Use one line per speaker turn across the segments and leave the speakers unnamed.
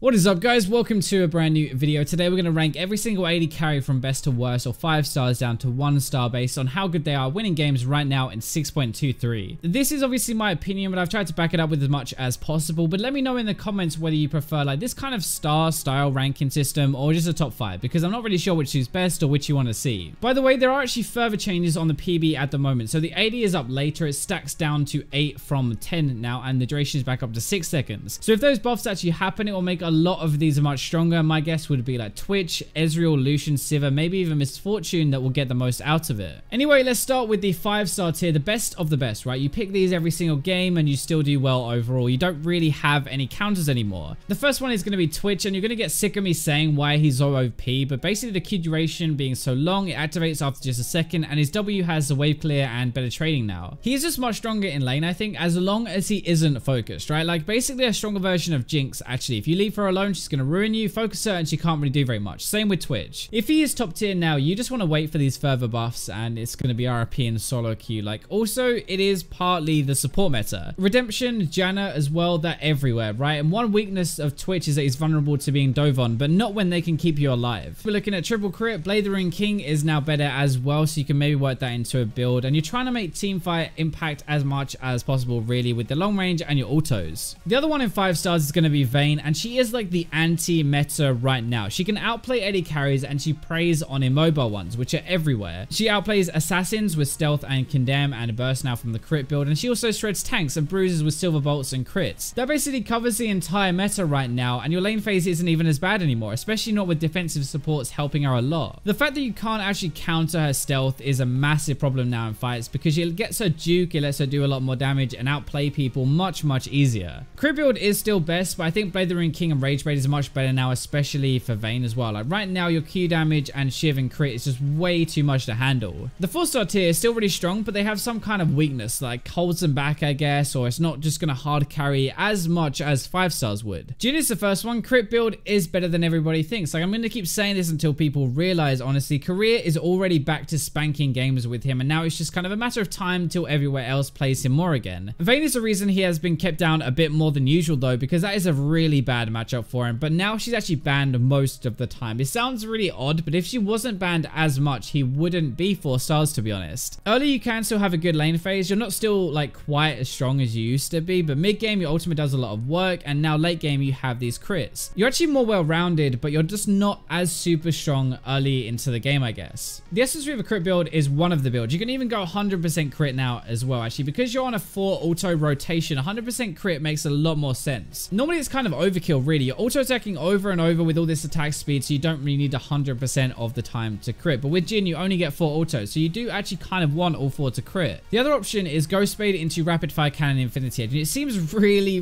What is up, guys? Welcome to a brand new video. Today we're going to rank every single AD carry from best to worst, or 5 stars down to 1 star, based on how good they are winning games right now in 6.23. This is obviously my opinion, but I've tried to back it up with as much as possible. But let me know in the comments whether you prefer like this kind of star style ranking system or just a top 5, because I'm not really sure which is best or which you want to see. By the way, there are actually further changes on the PB at the moment. So the AD is up later. It stacks down to 8 from 10 now, and the duration is back up to 6 seconds. So if those buffs actually happen, it will make a lot of these are much stronger. My guess would be like Twitch, Ezreal, Lucian, Sivir, maybe even Miss Fortune that will get the most out of it. Anyway, let's start with the 5-star tier, the best of the best, right? You pick these every single game and you still do well overall. You don't really have any counters anymore. The first one is going to be Twitch, and you're going to get sick of me saying why he's so OP, but basically the Q duration being so long, it activates after just a second, and his W has the wave clear and better trading now. He is just much stronger in lane, I think, as long as he isn't focused, right? Like basically a stronger version of Jinx, actually. If you leave her alone, she's going to ruin you, focus her, and she can't really do very much. Same with Twitch. If he is top tier now, you just want to wait for these further buffs, and it's going to be RP and solo queue. Like, also, it is partly the support meta. Redemption, Janna as well, they're everywhere, right? And one weakness of Twitch is that he's vulnerable to being dove on, but not when they can keep you alive. We're looking at triple crit. Blade the Ruined King is now better as well, so you can maybe work that into a build, and you're trying to make teamfight impact as much as possible, really, with the long range and your autos. The other one in 5 stars is going to be Vayne, and she is like the anti-meta right now. She can outplay AD carries, and she preys on immobile ones, which are everywhere. She outplays assassins with stealth and condemn and a burst now from the crit build, and she also shreds tanks and bruises with silver bolts and crits. That basically covers the entire meta right now, and your lane phase isn't even as bad anymore, especially not with defensive supports helping her a lot. The fact that you can't actually counter her stealth is a massive problem now in fights, because she gets her juke, it lets her do a lot more damage and outplay people much easier. Crit build is still best, but I think Blade the Ruined King and Rage Blade is much better now, especially for Vayne as well. Like right now, your Q damage and Shiv and crit is just way too much to handle. The 4-star tier is still really strong, but they have some kind of weakness, like holds them back, I guess, or it's not just gonna hard carry as much as 5 stars would. Jhin is the first one. Crit build is better than everybody thinks. Like, I'm gonna keep saying this until people realize, honestly, Career is already back to spanking games with him, and now it's just kind of a matter of time till everywhere else plays him more again. Vayne is the reason he has been kept down a bit more than usual though, because that is a really bad matchup for him, but now she's actually banned most of the time. It sounds really odd, but if she wasn't banned as much, he wouldn't be 4 stars, to be honest. Early, you can still have a good lane phase. You're not still like quite as strong as you used to be, but mid game your ultimate does a lot of work, and now late game you have these crits. You're actually more well-rounded, but you're just not as super strong early into the game, I guess. The Essence Reaver crit build is one of the builds. You can even go 100% crit now as well, actually, because you're on a 4 auto rotation. 100% crit makes a lot more sense. Normally it's kind of overkill, really. You're auto attacking over and over with all this attack speed, so you don't really need 100% of the time to crit. But with Jhin, you only get 4 autos, so you do actually kind of want all 4 to crit. The other option is Ghost Spade into Rapid Fire Cannon Infinity Edge, and it seems really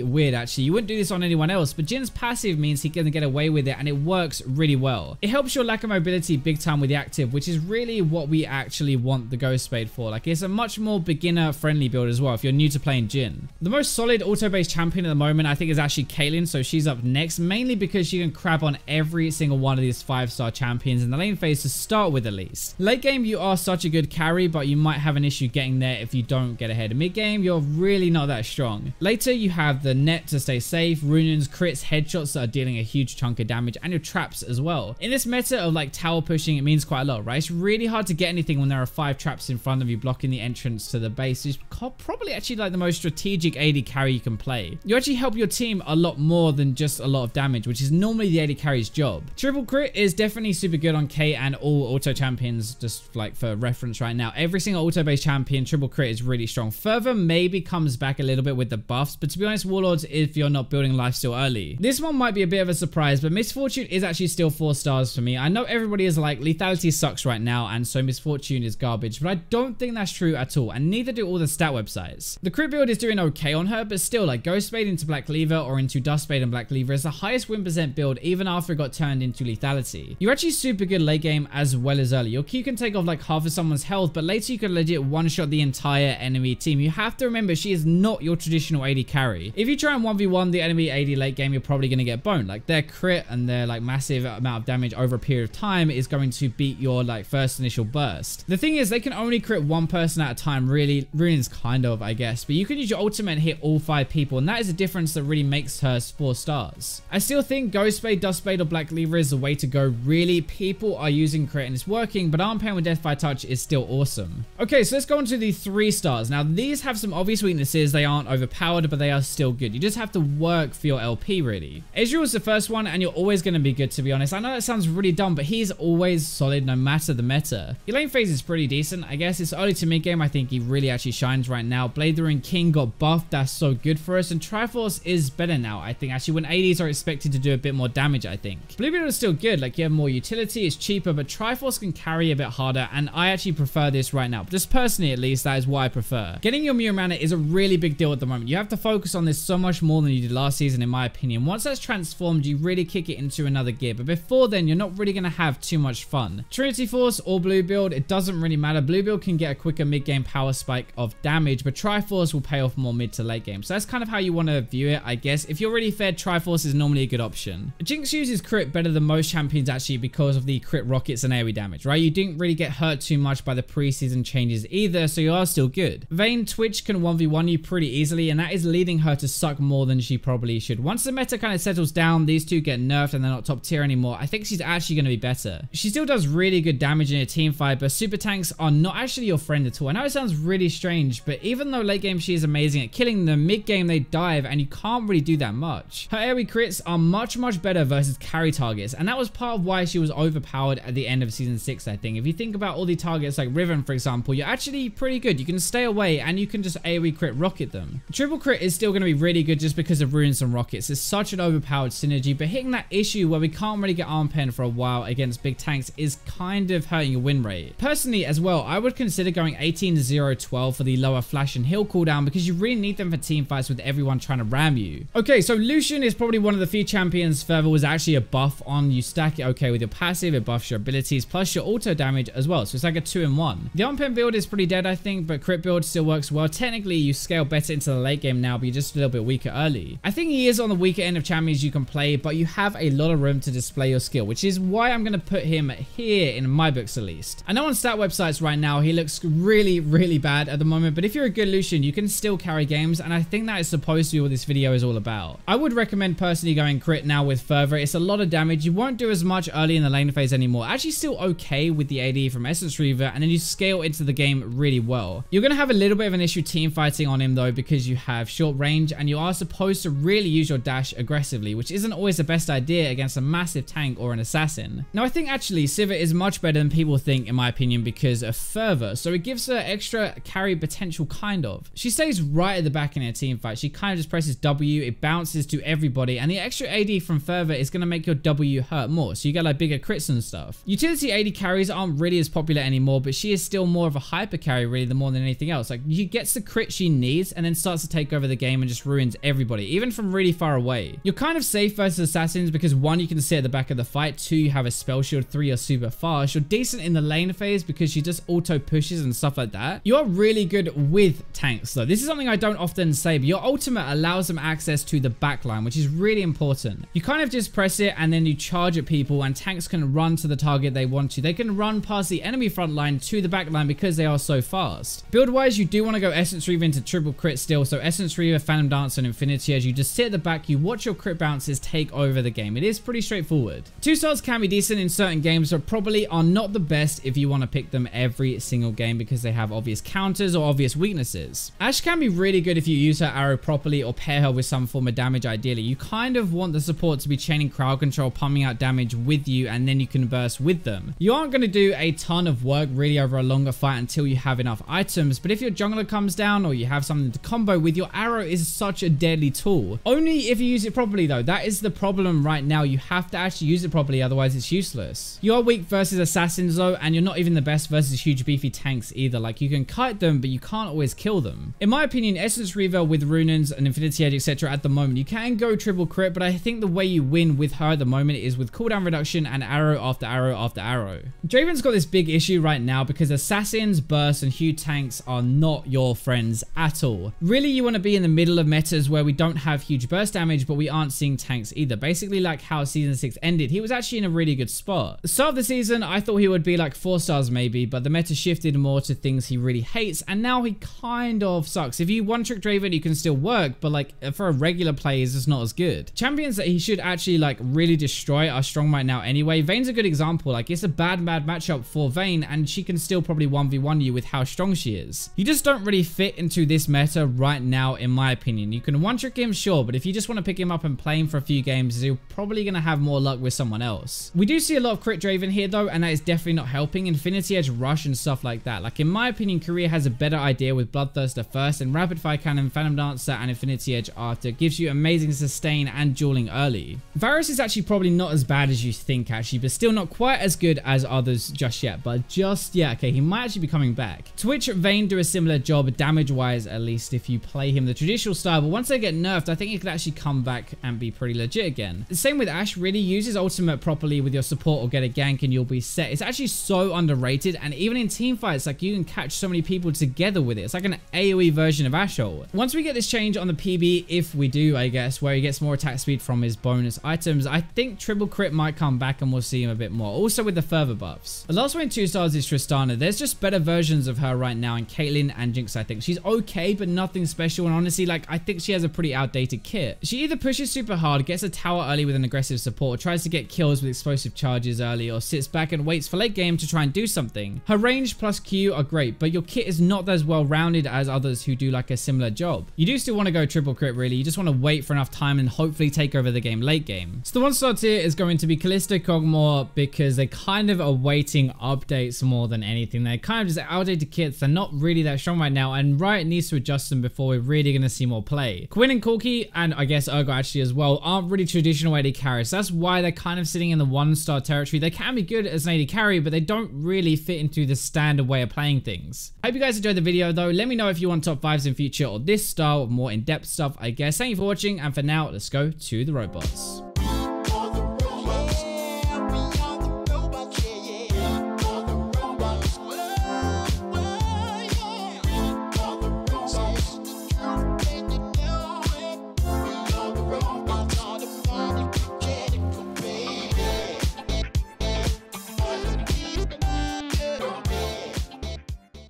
weird, actually. You wouldn't do this on anyone else, but Jin's passive means he can get away with it, and it works really well. It helps your lack of mobility big time with the active, which is really what we actually want the Ghost Spade for. Like, it's a much more beginner-friendly build as well if you're new to playing Jhin. The most solid auto-based champion at the moment, I think, is actually Caitlyn, so she's up next, mainly because she can crab on every single one of these 5-star champions in the lane phase to start with, at least. Late game, you are such a good carry, but you might have an issue getting there if you don't get ahead. Mid game, you're really not that strong. Later, you have the net to stay safe, runions, crits, headshots that are dealing a huge chunk of damage, and your traps as well. In this meta of like tower pushing, it means quite a lot, right? It's really hard to get anything when there are 5 traps in front of you blocking the entrance to the base. It's probably actually like the most strategic AD carry you can play. You actually help your team a lot more than just a lot of damage, which is normally the AD carry's job. Triple crit is definitely super good on K and all auto champions, just like for reference right now. Every single auto-based champion, triple crit is really strong. Fervor maybe comes back a little bit with the buffs, but to be honest, Warlords, if you're not building lifesteal early. This one might be a bit of a surprise, but Miss Fortune is actually still 4 stars for me. I know everybody is like, lethality sucks right now, and so Miss Fortune is garbage, but I don't think that's true at all, and neither do all the stat websites. The crit build is doing okay on her, but still, like, Ghost Spade into Black Cleaver or into Dust Spade and Black Cleaver is the highest win percent build even after it got turned into lethality. You're actually super good late game as well as early. Your Q can take off like half of someone's health, but later you can legit one-shot the entire enemy team. You have to remember, she is not your traditional AD carry. If you try and 1v1 the enemy AD late game, you're probably going to get boned. Like, their crit and their like massive amount of damage over a period of time is going to beat your like first initial burst. The thing is, they can only crit one person at a time, really. Ruins kind of, I guess, but you can use your ultimate and hit all 5 people, and that is a difference that really makes her just 4 stars. I still think Ghost Spade, Dust Spade, or Black Cleaver is the way to go. Really, people are using crit and it's working, but Arm Pain with Death by Touch is still awesome. Okay, so let's go on to the 3 stars. Now, these have some obvious weaknesses. They aren't overpowered, but they are still good. You just have to work for your LP, really. Ezreal is the first one, and you're always going to be good, to be honest. I know that sounds really dumb, but he's always solid no matter the meta. Your lane phase is pretty decent. I guess it's early to mid game. I think he really actually shines right now. Blade the Ring King got buffed. That's so good for us. And Triforce is better now, I think. Actually, when ADs are expected to do a bit more damage, I think. Bluebeard is still good. Like, you have more utility. It's cheaper, but Triforce can carry a bit harder, and I actually prefer this right now. Just personally, at least, that is what I prefer. Getting your Mew mana is a really big deal at the moment. You have to focus on this so much more than you did last season, in my opinion. Once that's transformed, you really kick it into another gear. But before then, you're not really going to have too much fun. Trinity Force or Blue Build, it doesn't really matter. Blue Build can get a quicker mid-game power spike of damage, but Triforce will pay off more mid to late game. So that's kind of how you want to view it, I guess. If you're really fed, Triforce is normally a good option. Jinx uses crit better than most champions, actually, because of the crit rockets and AoE damage, right? You didn't really get hurt too much by the preseason changes either, so you are still good. Vayne Twitch can 1v1 you pretty easily, and that is leading her to suck more than she probably should. Once the meta kind of settles down, these two get nerfed and they're not top tier anymore, I think she's actually going to be better. She still does really good damage in a team fight, but super tanks are not actually your friend at all. I know it sounds really strange, but even though late game she is amazing at killing them, mid game they dive and you can't really do that much. Her AoE crits are much better versus carry targets, and that was part of why she was overpowered at the end of season 6, I think. If you think about all the targets like Riven, for example, you're actually pretty good. You can stay away and you can just AoE crit rocket them. Triple crit is still going to be really good just because of runes and rockets. It's such an overpowered synergy, but hitting that issue where we can't really get arm pen for a while against big tanks is kind of hurting your win rate. Personally as well, I would consider going 18-0-12 for the lower flash and heal cooldown because you really need them for team fights with everyone trying to ram you. Okay, so Lucian is probably one of the few champions Fervor was actually a buff on. You stack it okay with your passive, it buffs your abilities plus your auto damage as well, so it's like a 2-in-1. The arm pen build is pretty dead, I think, but crit build still works well. Technically, you scale better into the late game now, but you're just a little bit weaker early. I think he is on the weaker end of champions you can play, but you have a lot of room to display your skill, which is why I'm going to put him here in my books at least. I know on stat websites right now, he looks really bad at the moment, but if you're a good Lucian, you can still carry games, and I think that is supposed to be what this video is all about. I would recommend personally going crit now with Fervor. It's a lot of damage. You won't do as much early in the lane phase anymore. Actually still okay with the AD from Essence Reaver, and then you scale into the game really well. You're going to have a little bit of an issue team fighting on him though, because you have short range and you are supposed to really use your dash aggressively, which isn't always the best idea against a massive tank or an assassin. Now I think actually Sivir is much better than people think, in my opinion, because of Fervor, so it gives her extra carry potential, kind of. She stays right at the back in her team fight. She kind of just presses W, it bounces to everybody, and the extra AD from Fervor is going to make your W hurt more, so you get like bigger crits and stuff. Utility AD carries aren't really as popular anymore, but she is still more of a hyper carry really than more than anything else. Like, she gets the crit she needs and then starts to take over the game and just ruins everybody, even from really far away. You're kind of safe versus assassins because 1, you can sit at the back of the fight, 2, you have a spell shield, 3, you're super fast. You're decent in the lane phase because she just auto pushes and stuff like that. You are really good with tanks though. This is something I don't often say, but your ultimate allows them access to the backline, which is really important. You kind of just press it and then you charge at people, and tanks can run to the target they want to. They can run past the enemy front line to the back line because they are so fast. Build wise, you do want to go Essence Reaver into triple crit still, so Essence Reaver, Phantom Dance, and Infinity as you just sit at the back, you watch your crit bounces take over the game. It is pretty straightforward. 2 stars can be decent in certain games, but probably are not the best if you want to pick them every single game because they have obvious counters or obvious weaknesses. Ashe can be really good if you use her arrow properly or pair her with some form of damage ideally. You kind of want the support to be chaining crowd control, pumping out damage with you, and then you can burst with them. You aren't going to do a ton of work really over a longer fight until you have enough items, but if your jungler comes down or you have something to combo with, your arrow is such a deadly tool. Only if you use it properly though. That is the problem right now. You have to actually use it properly, otherwise it's useless. You are weak versus assassins though, and you're not even the best versus huge beefy tanks either. Like, you can kite them, but you can't always kill them. In my opinion, Essence Reaver with Runans and Infinity Edge, etc. at the moment, you can go triple crit, but I think the way you win with her at the moment is with cooldown reduction and arrow after arrow after arrow. Draven's got this big issue right now because assassins, bursts, and huge tanks are not your friends at all. Really, you want to be in the middle of metas where we don't have huge burst damage, but we aren't seeing tanks either. Basically like how season 6 ended. He was actually in a really good spot. The start of the season, I thought he would be like 4 stars maybe, but the meta shifted more to things he really hates, and now he kind of sucks. If you one-trick Draven, you can still work, but like for a regular play, is just not as good. Champions that he should actually like really destroy are strong right now anyway. Vayne's a good example. Like, it's a bad matchup for Vayne, and she can still probably 1v1 you with how strong she is. You just don't really fit into this meta right now, in my opinion. You can one-trick him, sure, but if you just want to pick him up and play him for a few games, you're probably going to have more luck with someone else. We do see a lot of crit Draven here though, and that is definitely not helping. Infinity Edge Rush and stuff like that. Like, in my opinion, Korea has a better idea with Bloodthirster first, and Rapid Fire Cannon, Phantom Dancer, and Infinity Edge after. Gives you amazing sustain and dueling early. Varus is actually probably not as bad as you think actually, but still not quite as good as others just yet. But just yet, okay, he might actually be coming back. Twitch, Vayne do a similar job damage-wise, at least if you play him the traditional style, but once they get nerfed, I think he could actually come back and be pretty legit again. The same with Ashe. Really use his ultimate properly with your support or get a gank and you'll be set. It's actually so underrated, and even in team fights, like, you can catch so many people together with it. It's like an AoE version of Ashe ult. Once we get this change on the PB, if we do, I guess, where he gets more attack speed from his bonus items, I think triple crit might come back and we'll see him a bit more. Also with the further buffs. The last one in 2 stars is Tristana. There's just better versions of her right now in Caitlyn and Jinx. I think she's okay, but nothing special, and honestly, like, I think she has a pretty outdated kit. She either pushes super hard, gets a tower early with an aggressive support, or tries to get kills with explosive charges early, or sits back and waits for late game to try and do something. Her range plus Q are great, but your kit is not as well rounded as others who do like a similar job. You do still want to go triple crit really. You just want to wait for enough time and hopefully take over the game late game. So the 1-star tier is going to be Kalista, Kog'Maw, because they kind of are waiting updates more than anything. They're kind of just outdated kits. They're not really that strong right now, and Riot needs to adjust them before we're really going to see more play. Quinn and Corki, and I guess Urgot actually as well, aren't really traditional AD carries. That's why they're kind of sitting in the 1-star territory. They can be good as an AD carry, but they don't really fit into the standard way of playing things. I hope you guys enjoyed the video though. Let me know if you want top 5s in future or this style, more in-depth stuff, I guess. Thank you for watching, and for now, let's go to the robots.